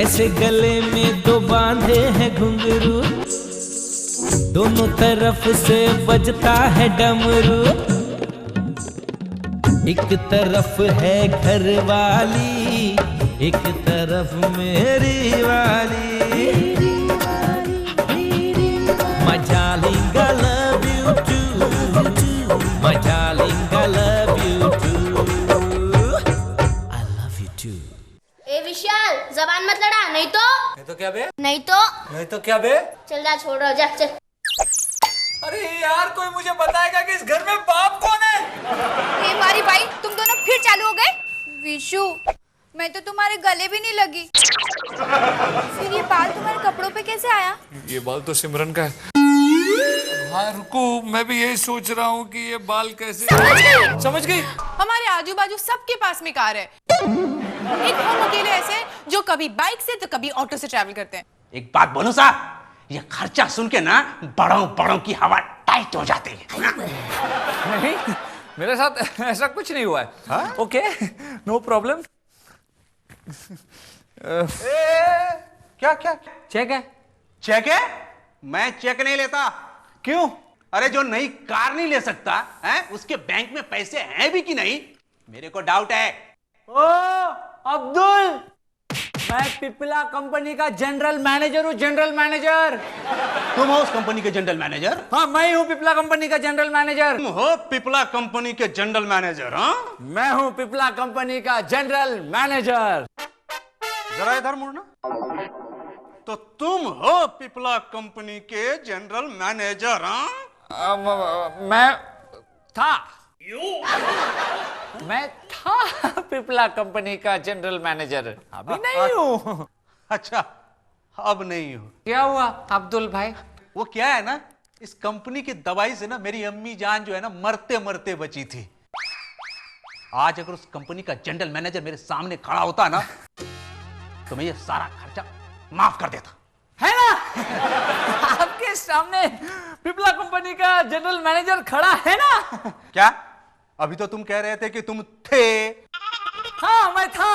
ऐसे गले में दो बांधे हैं घुंघरू, दोनों तरफ से बजता है डमरू। एक तरफ है घर वाली, एक तरफ मेरी वाली। My darling, I love you too. My darling, I love you too. I love you too. ए विशाल, जबान मत लड़ा, नहीं तो क्या बे? नहीं तो क्या बे? चल जा, छोड़ रहा, जा चल। अरे यार, कोई मुझे बताएगा कि इस घर में बाप कौन है? हे मारी भाई, तुम दोनों फिर चालू हो गए। विशु, मैं तो तुम्हारे गले भी नहीं लगी। फिर ये बाल तुम्हारे कपड़ों पे कैसे आया? ये बाल तो सिमरन का है। हाँ रुको, मैं भी यही सोच रहा हूँ कि ये बाल कैसे। समझ गई? हमारे आजू बाजू सबके पास में कार है। एक हम अकेले ऐसे जो कभी बाइक से तो कभी ऑटो से ट्रैवल करते हैं। एक बात बोलूं सा, ये खर्चा सुन के ना बड़ों की हवा टाइट हो जाती है ना? नहीं, मेरे साथ ऐसा कुछ नहीं हुआ है। Okay, no problem. क्या क्या चेक है? चेक है? मैं चेक नहीं लेता। क्यों? अरे जो नई कार नहीं ले सकता है, उसके बैंक में पैसे हैं भी कि नहीं, मेरे को डाउट है। ओ अब्दुल, मैं पिपला कंपनी का जनरल मैनेजर हूँ। General manager. तुम हो उस कंपनी के जनरल मैनेजर? हाँ, मैं हूँ पिपला कंपनी का जनरल मैनेजर। तुम हो पिपला कंपनी के जनरल मैनेजर? हाँ, मैं हूँ पिपला कंपनी का जनरल मैनेजर। जरा इधर मुड़ना। तो तुम हो पिपला कंपनी के जनरल मैनेजर? हाँ, मैं था पिपला कंपनी का जनरल मैनेजर, अभी नहीं हूँ। अच्छा, अब नहीं हो। क्या हुआ अब्दुल भाई? वो क्या है ना, इस कंपनी की दवाई से ना मेरी अम्मी जान जो है ना मरते मरते बची थी। आज अगर उस कंपनी का जनरल मैनेजर मेरे सामने खड़ा होता ना, तो मैं ये सारा खर्चा माफ कर देता। है ना? आपके सामने पिपला कंपनी का जनरल मैनेजर खड़ा है ना? क्या? अभी तो तुम कह रहे थे कि तुम थे। हाँ, मैं था।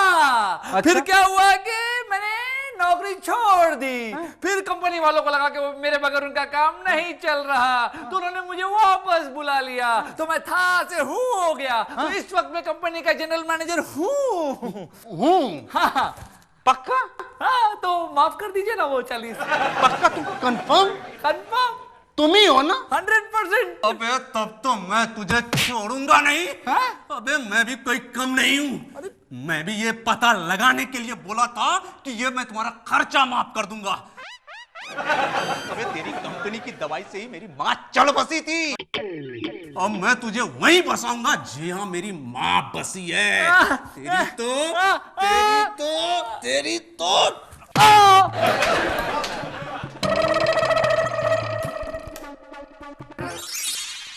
अच्छा? फिर क्या हुआ कि मैंने नौकरी छोड़ दी। फिर कंपनी वालों को लगा कि वो मेरे बगैर उनका काम नहीं चल रहा, तो उन्होंने मुझे वापस बुला लिया। तो मैं था से हूँ हो गया। तो इस वक्त मैं कंपनी का जनरल मैनेजर हूँ। हाँ, पक्का? हाँ, तो माफ कर दीजिए ना वो 40। पक्का? तुम कंफर्म? कंफर्म? तुम ही हो ना? 100%। अबे तब तो मैं तुझे छोड़ूंगा नहीं। अबे मैं भी कोई कम नहीं हूँ। मैं भी ये पता लगाने के लिए बोला था कि ये मैं तुम्हारा खर्चा माफ कर दूंगा। अबे तेरी कंपनी की दवाई से ही मेरी माँ चल बसी थी। अब मैं तुझे वहीं बसाऊंगा जहाँ मेरी माँ बसी है। तेरी तो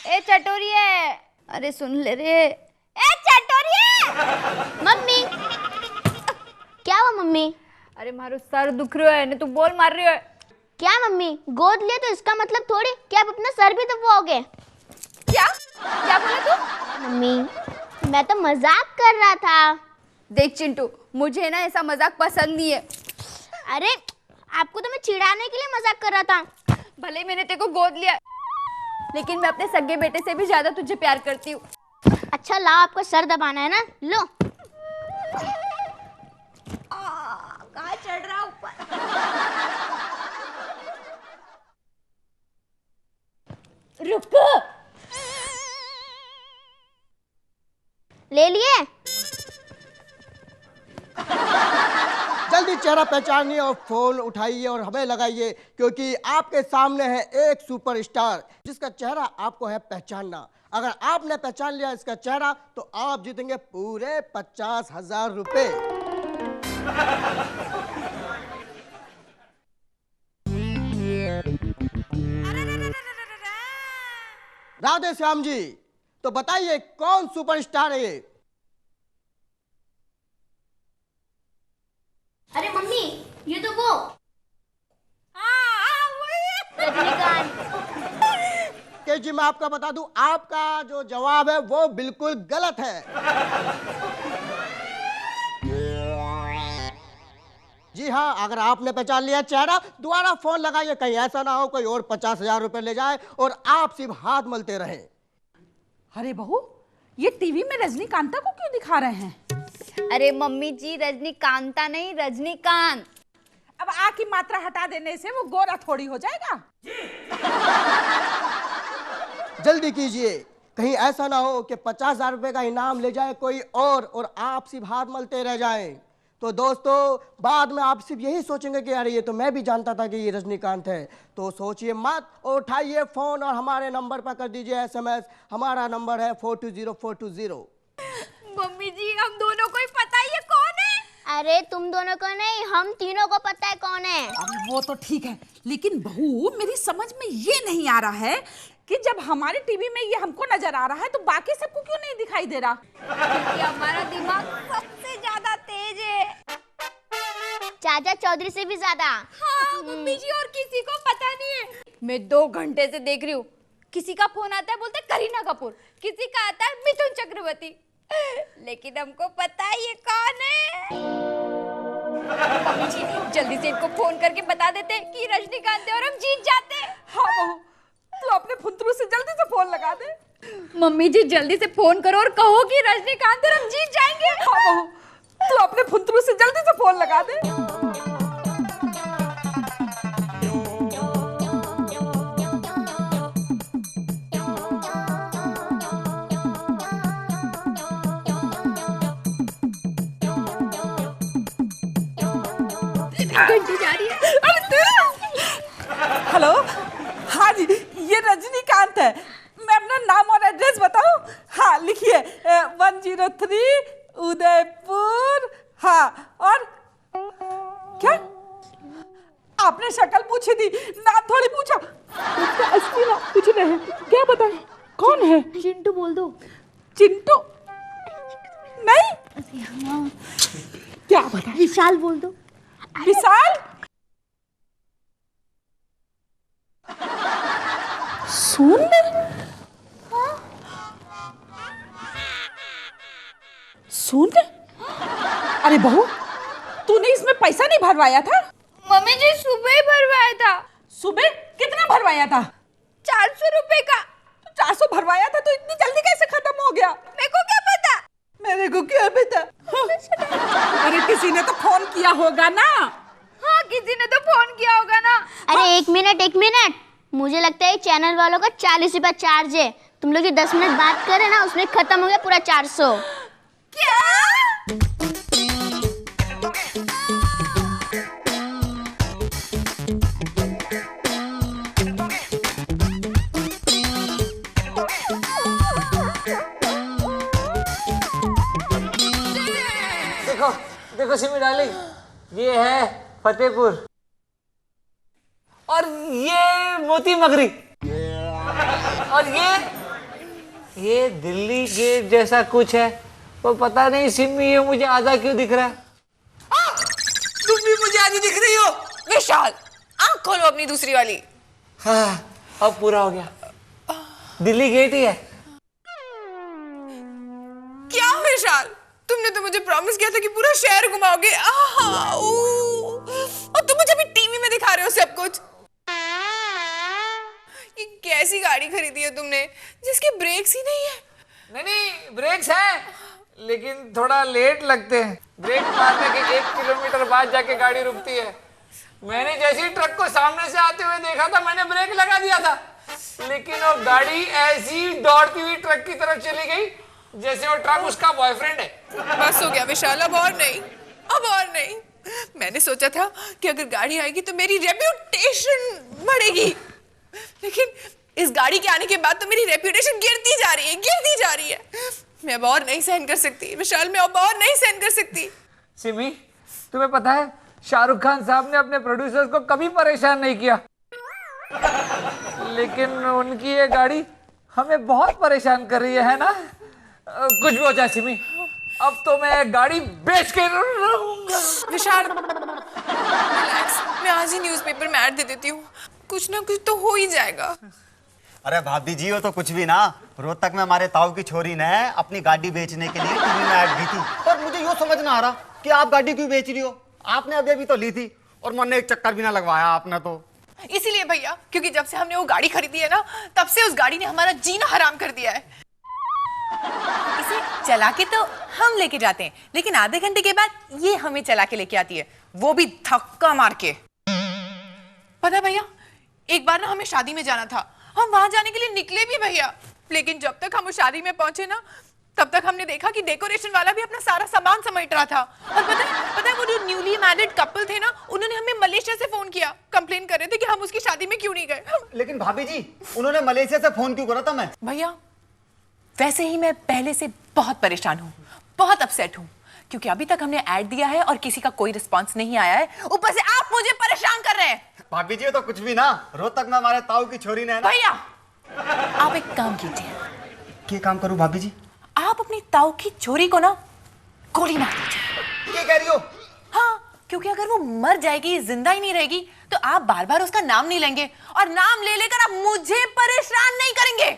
ए चटोरिए, अरे सुन ले रे। ए चटोरिए। मम्मी, क्या हुआ मम्मी? अरे मारो सर दुख रहा है, ने तू बोल मार रही है। क्या मम्मी, गोद लिया तो इसका मतलब थोड़ी कि आप अपना सर भी दबाओगे। क्या क्या बोला तू? मम्मी, मैं तो मजाक कर रहा था। देख चिंटू, मुझे ना ऐसा मजाक पसंद नहीं है। अरे आपको तो मैं चिढ़ाने के लिए मजाक कर रहा था। भले मैंने तेरे को गोद लिया, लेकिन मैं अपने सगे बेटे से भी ज्यादा तुझे प्यार करती हूँ। अच्छा लाओ, आपको सर दबाना है ना, लो। कहाँ चढ़ रहा ऊपर? रुक, ले लिए? जल्दी चेहरा पहचानिए और फोन उठाइए और हमें लगाइए, क्योंकि आपके सामने है एक सुपरस्टार जिसका चेहरा आपको है पहचानना। अगर आपने पहचान लिया इसका चेहरा तो आप जीतेंगे पूरे 50,000 रुपए। राधे श्याम जी, तो बताइए कौन सुपरस्टार है ये? अरे मम्मी, ये तो वो रजनीकांत। जी मैं आपका बता दूं, आपका जो जवाब है वो बिल्कुल गलत है। जी हाँ, अगर आपने पहचान लिया चेहरा, दोबारा फोन लगाइए, कहीं ऐसा ना हो कोई और 50,000 रुपए ले जाए और आप सिर्फ हाथ मलते रहें। अरे बहू, ये टीवी में रजनीकांता को क्यों दिखा रहे हैं? अरे मम्मी जी, रजनीकांता नहीं, रजनीकांत। अब आ की मात्रा हटा देने से वो गोरा थोड़ी हो जाएगा। जल्दी कीजिए, कहीं ऐसा ना हो कि 50,000 रुपए का इनाम ले जाए कोई और आप सिर्फ हाथ मलते रह जाएं। तो दोस्तों, बाद में आप सिर्फ यही सोचेंगे कि अरे ये तो मैं भी जानता था कि ये रजनीकांत है। तो सोचिए मत और उठाइए फोन और हमारे नंबर पर कर दीजिए SMS। हमारा नंबर है 420420। मम्मी जी, हम दोनों को ही पता है ये कौन है। अरे तुम दोनों को नहीं, हम तीनों को पता है कौन है। अब वो तो ठीक है, लेकिन बहू मेरी समझ में ये नहीं आ रहा है कि जब हमारे टीवी में ये हमको नजर आ रहा है तो बाकी सबको क्यों नहीं दिखाई दे रहा? क्योंकि हमारा दिमाग सबसे ज्यादा तेज है। चाचा चौधरी से भी ज्यादा। हाँ मम्मी जी, और किसी को पता नहीं है। मैं 2 घंटे से देख रही हूँ, किसी का फोन आता है बोलते हैं करीना कपूर, किसी का आता है मिथुन चक्रवर्ती, लेकिन हमको पता है ये कौन है। मम्मी जी, जल्दी से इनको फोन करके बता देते हैं कि रजनीकांत है और हम जीत जाते हैं। हाँ बहू, तू अपने फुंतरू से जल्दी से फोन लगा दे। मम्मी जी, जल्दी से फोन करो और कहो कि रजनीकांत और हम जीत जाएंगे। हाँ बहू, तू अपने फुंतरू से जल्दी से फोन लगा दे। घंटी जा रही है। हेलो, हाँ जी, ये रजनीकांत है। मैं अपना नाम और एड्रेस बताऊं? हाँ लिखिए, 103 उदयपुर। हाँ, और क्या आपने शक्ल पूछी थी, नाम थोड़ी पूछा। असली नाम पूछ रहे हैं, क्या बताएं? कौन है? चिंटू बोल दो। चिंटू नहीं, क्या बताएं? विशाल बोल दो। विशाल? शून्य? शून्य? अरे बहू, तूने इसमें पैसा नहीं भरवाया था? मम्मी जी, सुबह ही भरवाया था। सुबह कितना भरवाया था? 400 रुपए का। 400 भरवाया था तो इतनी जल्दी कैसे खत्म हो गया? मेरे को क्या पता। मेरे को क्या पता? अरे किसी ने तो फोन किया होगा ना। हाँ, किसी ने तो फोन किया होगा ना। अरे एक मिनट, मुझे लगता है चैनल वालों का 40 रुपया चार्ज है। तुम लोग जो 10 मिनट बात कर रहे ना, उसमें खत्म हो गया पूरा 400। क्या? देखो सिमी डार्लिंग, ये है फतेहपुर और ये मोती मगरी और ये दिल्ली गेट जैसा कुछ है। वो पता नहीं सिमी, ये मुझे आधा क्यों दिख रहा है? तुम भी मुझे आधी दिख रही हो। विशाल, आंख खोलो अपनी दूसरी वाली। हाँ, अब पूरा हो गया। दिल्ली गेट ही है। क्या विशाल, तुमने तो मुझे प्रॉमिस किया था कि पूरा शहर घुमाओगे। और तुम मुझे अभी टीवी में दिखा रहे हो सब कुछ। ये कैसी गाड़ी खरीदी है तुमने जिसके ब्रेक्स ही नहीं है? नहीं, ब्रेक्स हैं, लेकिन थोड़ा लेट लगते हैं। ब्रेक मारने के 1 किलोमीटर बाद जाके गाड़ी रुकती है। मैंने जैसे ही ट्रक को सामने से आते हुए देखा था, मैंने ब्रेक लगा दिया था, लेकिन वो गाड़ी ऐसी दौड़ती हुई ट्रक की तरफ चली गई जैसे वो ट्रक उसका बॉयफ्रेंड है। बस हो गया विशाल, अब और नहीं, अब और नहीं। मैंने सोचा था कि अगर गाड़ी आएगी तो मेरी रेप्यूटेशन बढ़ेगी, लेकिन इस गाड़ी के आने के बाद तो मेरी रेप्यूटेशन गिरती जा रही है। मैं अब और नहीं सहन कर सकती विशाल, मैं अब और नहीं सहन कर सकती। सिमी, तुम्हें पता है शाहरुख खान साहब ने अपने प्रोड्यूसर्स को कभी परेशान नहीं किया, लेकिन उनकी ये गाड़ी हमें बहुत परेशान कर रही है ना? कुछ भी हो जाए सिमी, अब तो मैं गाड़ी बेच के रहूंगा। विशाल रिलैक्स, मैं आज ही न्यूज़पेपर में ऐड दे देती हूँ, कुछ ना कुछ तो हो ही जाएगा। अरे भाभी जी, वो तो कुछ भी ना। रोहतक में हमारे ताऊ की छोरी ने अपनी गाड़ी बेचने के लिए टीवी में ऐड दी थी, पर मुझे यो समझ ना आ रहा कि आप गाड़ी क्यों बेच रही हो। आपने अभी अभी तो ली थी और मन ने एक चक्कर भी ना लगवाया आपने तो। इसीलिए भैया, क्योंकि जब से हमने वो गाड़ी खरीदी है ना, तब से उस गाड़ी ने हमारा जीना हराम कर दिया है। इसे चला के तो हम लेके जाते हैं, लेकिन आधे घंटे के बाद ये हमें चला के लेके आती है, वो भी धक्का मार के। पता है भैया, एक बार ना हमें शादी में जाना था, हम वहां जाने के लिए निकले भी भैया, लेकिन जब तक हम उस शादी में पहुंचे ना, तब तक हमने देखा कि डेकोरेशन वाला भी अपना सारा सामान समेट रहा था। और पता है वो जो न्यूली मैरिड कपल थे ना, उन्होंने हमें मलेशिया से फोन किया, कंप्लेन कर रहे थे कि हम उसकी शादी में क्यों नहीं गए। लेकिन भाभी जी, उन्होंने मलेशिया से फोन क्यों करा था? मैं भैया वैसे ही मैं पहले से बहुत परेशान हूँ, बहुत अपसेट हूँ, क्योंकि अभी तक हमने ऐड दिया है और किसी का कोई रिस्पॉन्स नहीं आया है, ऊपर से आप मुझे परेशान कर रहे हैं। भाभी जी तो कुछ भी ना, रोहतक में हमारे ताऊ की छोरी ने। भैया आप एक काम कीजिए। क्या काम करूं भाभी जी? आप अपनी ताऊ की छोरी को ना गोली मार दीजिए। क्या कह रही हो? हाँ, क्योंकि अगर वो मर जाएगी, जिंदा ही नहीं रहेगी, तो आप बार बार उसका नाम नहीं लेंगे, और नाम ले लेकर आप मुझे परेशान नहीं करेंगे।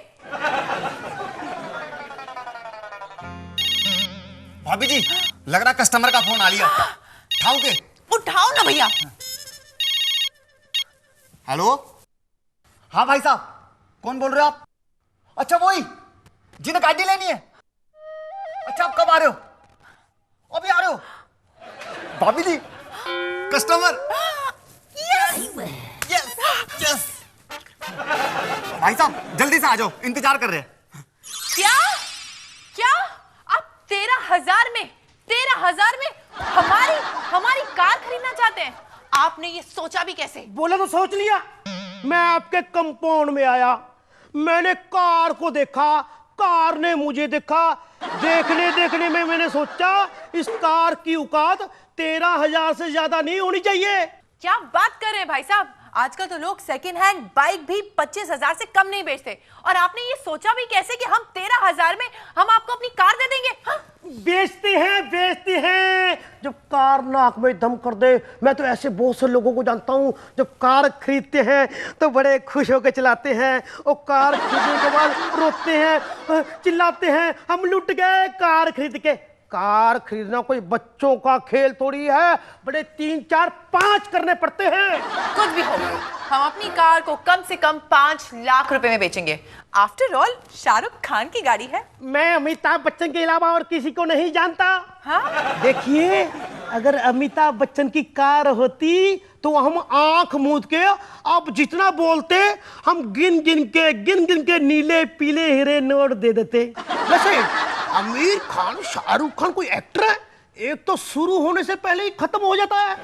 भाभी जी, लग रहा कस्टमर का फोन आ लिया। उठाओ के? उठाओ ना भैया। हेलो, हाँ भाई साहब, कौन बोल रहे हो आप? अच्छा वही जिन्हें गाड़ी लेनी है। अच्छा आप कब आ रहे हो? अभी आ रहे हो? भाभी जी, कस्टमर। Yes yes. भाई साहब जल्दी से आ जाओ, इंतजार कर रहे हैं। क्या क्या आप 13,000 में हमारी कार खरीदना चाहते हैं? आपने ये सोचा भी कैसे? बोला तो सोच लिया। मैं आपके कंपाउंड में आया, मैंने कार को देखा, कार ने मुझे देखा, देखने में मैंने सोचा इस कार की औकात 13,000 से ज्यादा नहीं होनी चाहिए। क्या बात कर रहे हैं भाई साहब, आजकल तो लोग सेकंड हैंड बाइक भी 25,000 से कम नहीं बेचते, और आपने ये सोचा भी कैसे कि हम 13,000 में हम आपको अपनी कार दे देंगे? हाँ? बेचते हैं जब कार नाक में दम कर दे। मैं तो ऐसे बहुत से लोगों को जानता हूँ, जब कार खरीदते हैं तो बड़े खुश होकर चलाते हैं, और कार खरीदने के बाद रोते हैं, चिल्लाते हैं हम लुट गए कार खरीद के। कार खरीदना कोई बच्चों का खेल थोड़ी है, बड़े 3, 4, 5 करने पड़ते हैं। कुछ भी हो, हम अपनी कार को कम से कम 5 लाख रुपए में बेचेंगे। आफ्टर ऑल शाहरुख खान की गाड़ी है। मैं अमिताभ बच्चन के अलावा और किसी को नहीं जानता। हाँ? देखिए, अगर अमिताभ बच्चन की कार होती तो हम आंख मूंद के आप जितना बोलते हम गिन गिन के नीले पीले हीरे नोट दे देते। वैसे आमिर खान, शाहरुख खान कोई एक्टर है? एक तो शुरू होने से पहले ही खत्म हो जाता है,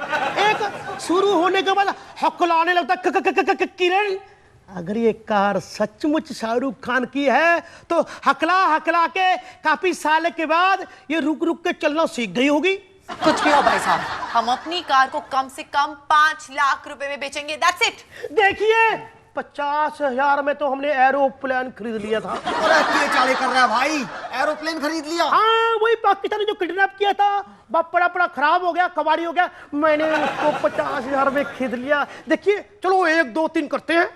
एक शुरू होने के बाद हकलाने लगता है किरण। अगर ये कार सचमुच शाहरुख खान की है तो हकला के काफी साल के बाद ये रुक के चलना सीख गई होगी। कुछ भी हो भाई साहब, हम अपनी कार को कम से कम 5 लाख रुपए में बेचेंगे। That's it। देखिए, 50,000 में तो हमने एरोप्लेन खरीद लिया था। अरे क्या चाले कर रहा है भाई, एरोप्लेन खरीद लिया? हाँ, वही पाकिस्तानी जो किडनैप किया था, बाप पड़ा खराब हो गया, कबाड़ी हो गया, मैंने उसको 50,000 में खरीद लिया। देखिए, चलो 1, 2, 3 करते हैं।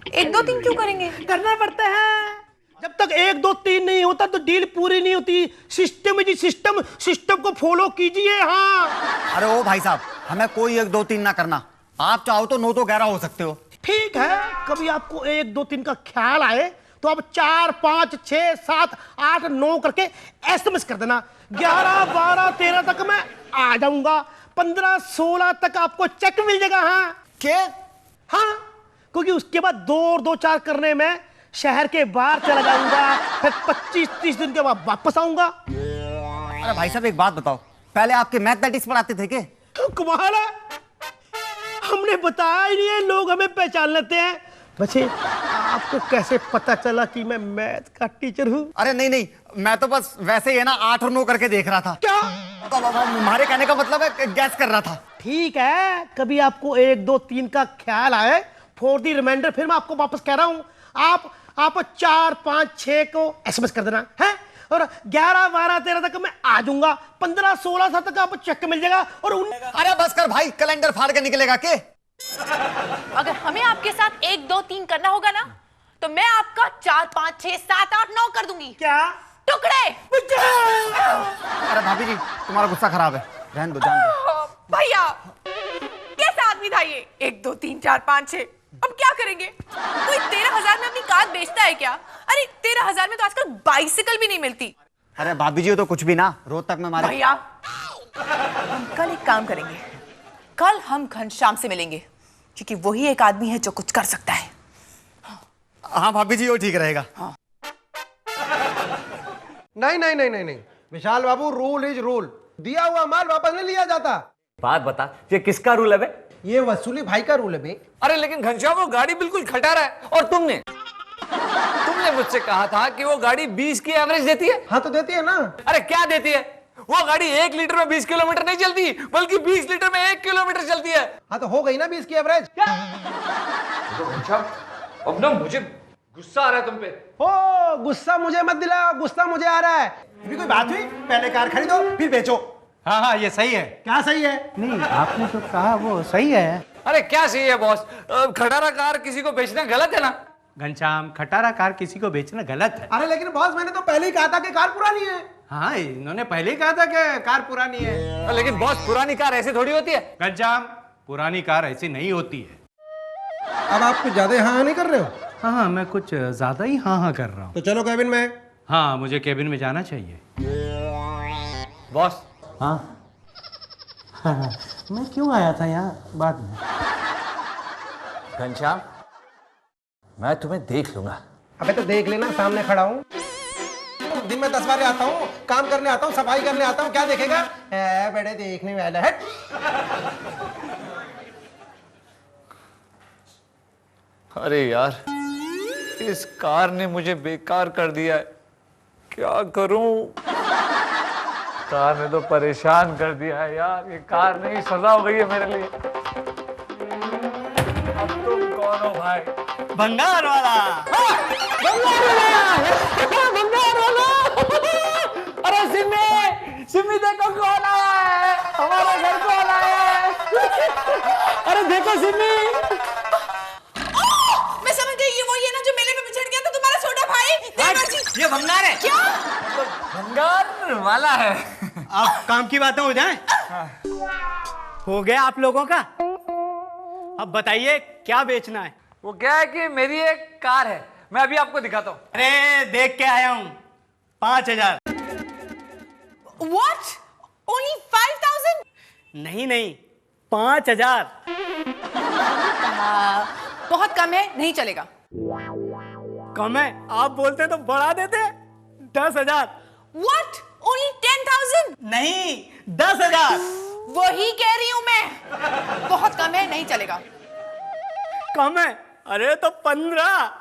1, 2, 3 क्यों करेंगे? करना पड़ता है, जब तक 1, 2, 3 नहीं होता तो डील पूरी नहीं होती। सिस्टम है जी, सिस्टम को फॉलो कीजिए। हाँ। अरे ओ भाई साहब, हमें कोई 1, 2, 3 ना करना, आप चाहो तो 9 तो 11 हो सकते हो। ठीक है, कभी आपको 1, 2, 3 का ख्याल आए तो आप 4, 5, 6, 7, 8, 9 करके SMS कर देना। 11, 12, 13 तक मैं आ जाऊंगा, 15, 16 तक आपको चेक मिल जाएगा। हाँ क्या? हाँ, क्योंकि उसके बाद 2 और 2, 4 करने में शहर के बाहर चला जाऊंगा, फिर 25-30 दिन के बाद वापस आऊंगा। अरे भाई साहब एक बात बताओ, पहले आपके मैथमेटिक्स पढ़ाते थे क्या? कमाल है, हमने बताया ही नहीं है, लोग हमें पहचान लेते हैं। बच्चे, आपको कैसे पता चला कि मैं मैथ का टीचर हूँ? अरे नहीं, मैं तो बस वैसे ही है ना 8 और 9 करके देख रहा था। क्या? तो हमारे कहने का मतलब है गैस कर रहा था। ठीक है, कभी आपको 1, 2, 3 का ख्याल आए, फॉर दी रिमाइंडर फिर मैं आपको वापस कह रहा हूँ, आप 4, 5, 6 को SMS कर देना है, और 11, 12, 13 तक मैं आ जाऊंगा, 15, 16 तक आपको चेक मिल जाएगा। और अरे बस कर भाई, कैलेंडर फाड़ के निकलेगा के? अगर हमें आपके साथ 1, 2, 3 करना होगा ना, तो मैं आपका 4, 5, 6, 7, 8, 9 कर दूंगी। क्या? टुकड़े। अरे भाभी जी, तुम्हारा गुस्सा खराब है, रहने दो, जान दो। भैया कैसा आदमी था ये? 1 2 3 4 5 6। अब क्या करेंगे? कोई 13,000 में अपनी कार बेचता है क्या? अरे 13,000 में तो आजकल बाइसिकल भी नहीं मिलती। अरे भाभी जी, वो तो कुछ भी ना, रोज तक में मारे। भैया हम कल एक काम करेंगे, कल हम घनश्याम से मिलेंगे, क्योंकि वही एक आदमी है जो कुछ कर सकता है। हाँ भाभी जी, वो ठीक रहेगा। हाँ। नहीं नहीं नहीं नहीं नहीं विशाल बाबू, रूल इज रूल। दिया हुआ माल वापस नहीं लिया जाता। बात बता, ये किसका रूल है बे? ये वसूली भाई का रूल है बे। अरे लेकिन घनश्याम वो गाड़ी बिल्कुल खटारा है, और तुमने मुझसे कहा था कि वो गाड़ी 20 की एवरेज देती है। हाँ तो देती है ना। अरे क्या देती है? वो गाड़ी 1 लीटर में 20 किलोमीटर नहीं चलती, बल्कि 20 लीटर में 1 किलोमीटर चलती है। हाँ तो हो गई ना 20 की एवरेज। अब ना मुझे गुस्सा आ रहा है तुम पे। ओ गुस्सा मुझे मत दिलाओ, गुस्सा मुझे आ रहा है। अभी कोई बात हुई? पहले कार खरीदो फिर बेचो। हाँ हाँ, ये सही है। क्या सही है? नहीं, आपने जो कहा वो सही है। अरे क्या सही है बॉस? खटारा कार किसी को बेचना गलत है ना? घनश्याम, खटारा कार किसी को बेचना गलत है। अरे लेकिन बॉस, मैंने तो पहले ही कहा था कि कार पुरानी है। हाँ, इन्होंने पहले ही कहा था कि कार पुरानी है। लेकिन बॉस, पुरानी कार ऐसे थोड़ी होती है। घनश्याम, पुरानी कार ऐसी नहीं होती है। अब आप कुछ ज्यादा हाँ नहीं कर रहे हो? हाँ हाँ, मैं कुछ ज्यादा ही हाँ हाँ कर रहा हूँ। तो चलो कैबिन में। हाँ, मुझे केबिन में जाना चाहिए। बॉस, हाँ हाँ, मैं क्यों आया था यहाँ बाद में? घनश्याम, मैं तुम्हें देख लूंगा। अबे तो देख लेना, सामने खड़ा हूँ। दिन में 10 बार आता हूँ, काम करने आता हूँ, सफाई करने आता हूँ, क्या देखेगा? बड़े देखने वाला है। अरे यार, इस कार ने मुझे बेकार कर दिया है, क्या करूं? कार ने तो परेशान कर दिया है यार, ये कार नहीं सजा हो गई है मेरे लिए। अब तुम कौन हो भाई? भंगार वाला। भंगार वाला। अरे सिमी देखो कौन आया है, हमारे घर कौन आया है। अरे देखो सिमी। मैं समझ गई, ये ना जो मेले में बिछड़ गया था तुम्हारा छोटा भाई। ये भंगार है। क्या? भंगार वाला है। अब काम की बातें हो जाएं। हो गया आप लोगों का? अब बताइए क्या बेचना है? वो क्या है कि मेरी एक कार है, मैं अभी आपको दिखाता हूँ। अरे देख के आया हूँ, 5,000। What? Only 5,000? नहीं नहीं, 5,000। बहुत कम है, नहीं चलेगा। कम है? आप बोलते तो बढ़ा देते। 10,000। What? Only 10,000? नहीं, 10,000। वही कह रही हूं मैं, बहुत कम है, नहीं चलेगा। कम है? अरे तो 15।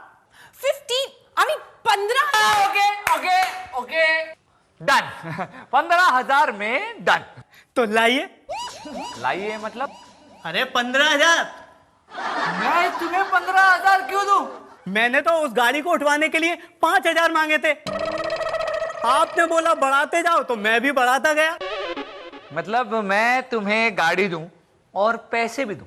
15? I mean 15? Okay done. 15,000 में डन। तो लाइए। लाइए मतलब? अरे 15,000। मैं तुम्हें 15,000 क्यों दूं? मैंने तो उस गाड़ी को उठवाने के लिए 5,000 मांगे थे। आपने बोला बढ़ाते जाओ, तो मैं भी बढ़ाता गया। मतलब मैं तुम्हें गाड़ी दूं और पैसे भी दूं?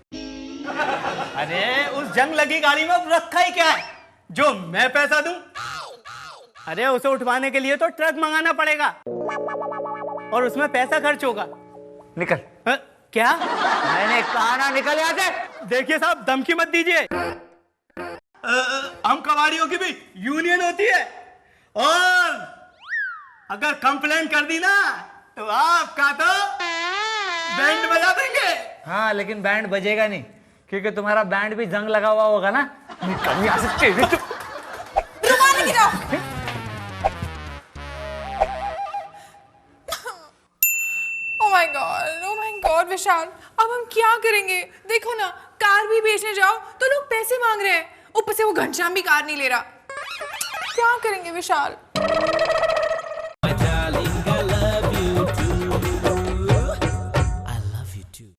अरे उस जंग लगी गाड़ी में अब रखा ही क्या है जो मैं पैसा दूं? अरे उसे उठवाने के लिए तो ट्रक मंगाना पड़ेगा और उसमें पैसा खर्च होगा। निकल। क्या? मैंने कहा ना, निकल यहाँ से। देखिए साहब, धमकी मत दीजिए। हम कबाड़ियों की भी यूनियन होती है, और अगर कंप्लेन कर दी ना तो आपका तो बैंड बजा देंगे। हाँ, लेकिन बैंड बजेगा नहीं, क्योंकि तुम्हारा बैंड भी जंग लगा हुआ होगा ना। निकल यहाँ से, तेरे चुप। रुमाल गिराओ। Oh my God, विशाल, अब हम क्या करेंगे? देखो ना, कार भी बेचने जाओ तो लोग पैसे मांग रहे हैं, ऊपर से वो घनश्याम भी कार नहीं ले रहा। क्या करेंगे विशाल?